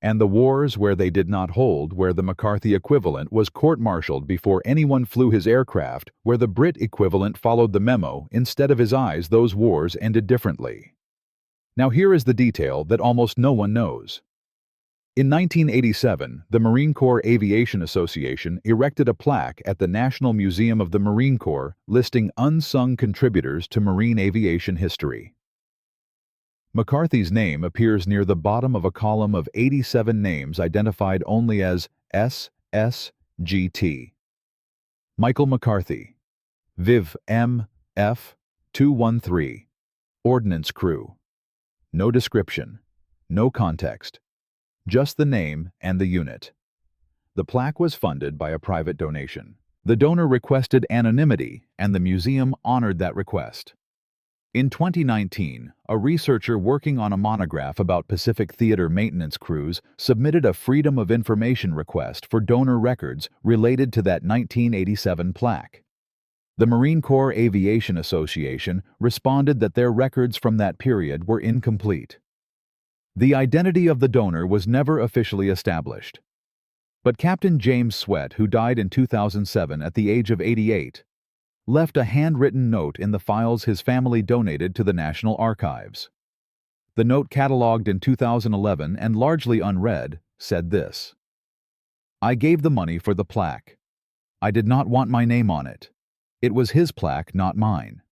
And the wars where they did not hold, where the McCarthy equivalent was court-martialed before anyone flew his aircraft, where the Brit equivalent followed the memo instead of his eyes, those wars ended differently. Now here is the detail that almost no one knows. In 1987, the Marine Corps Aviation Association erected a plaque at the National Museum of the Marine Corps listing unsung contributors to marine aviation history. McCarthy's name appears near the bottom of a column of 87 names identified only as SSGT. Michael McCarthy, Viv M. F. 213. Ordnance Crew. No description, no context, just the name and the unit. The plaque was funded by a private donation. The donor requested anonymity, and the museum honored that request. In 2019, a researcher working on a monograph about Pacific Theater maintenance crews submitted a Freedom of Information request for donor records related to that 1987 plaque. The Marine Corps Aviation Association responded that their records from that period were incomplete. The identity of the donor was never officially established. But Captain James Sweat, who died in 2007 at the age of 88, left a handwritten note in the files his family donated to the National Archives. The note, catalogued in 2011 and largely unread, said this: "I gave the money for the plaque. I did not want my name on it. It was his plaque, not mine.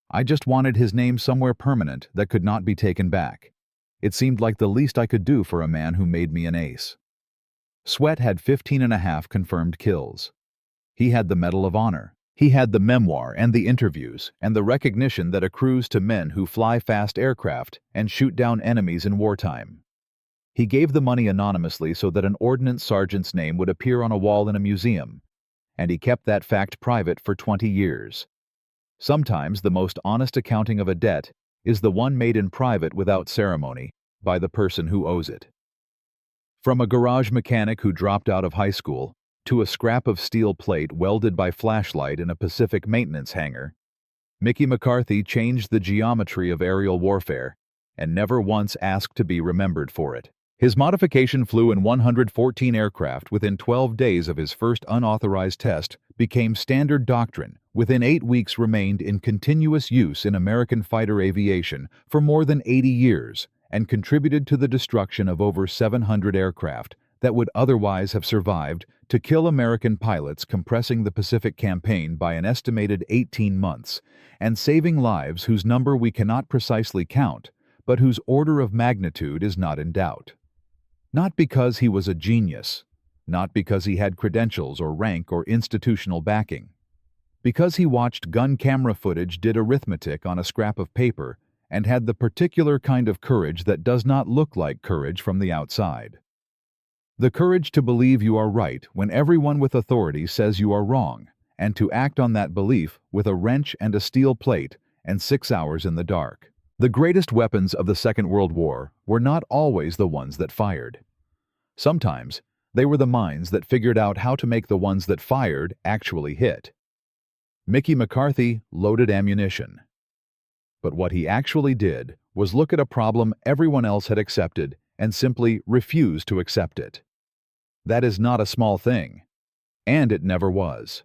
I just wanted his name somewhere permanent that could not be taken back. It seemed like the least I could do for a man who made me an ace. Sweat had 15.5 confirmed kills. He had the Medal of Honor. He had the memoir and the interviews and the recognition that accrues to men who fly fast aircraft and shoot down enemies in wartime. He gave the money anonymously so that an ordnance sergeant's name would appear on a wall in a museum, and he kept that fact private for 20 years. Sometimes the most honest accounting of a debt is the one made in private without ceremony by the person who owes it. From a garage mechanic who dropped out of high school to a scrap of steel plate welded by flashlight in a Pacific maintenance hangar, Mickey McCarthy changed the geometry of aerial warfare and never once asked to be remembered for it. His modification flew in 114 aircraft within 12 days of his first unauthorized test became standard doctrine, within 8 weeks remained in continuous use in American fighter aviation for more than 80 years, and contributed to the destruction of over 700 aircraft that would otherwise have survived to kill American pilots, compressing the Pacific campaign by an estimated 18 months, and saving lives whose number we cannot precisely count, but whose order of magnitude is not in doubt. Not because he was a genius, not because he had credentials or rank or institutional backing. Because he watched gun camera footage, did arithmetic on a scrap of paper, and had the particular kind of courage that does not look like courage from the outside. The courage to believe you are right when everyone with authority says you are wrong, and to act on that belief with a wrench and a steel plate and 6 hours in the dark. The greatest weapons of the Second World War were not always the ones that fired. Sometimes they were the minds that figured out how to make the ones that fired actually hit. Mickey McCarthy loaded ammunition. But what he actually did was look at a problem everyone else had accepted and simply refuse to accept it. That is not a small thing, and it never was.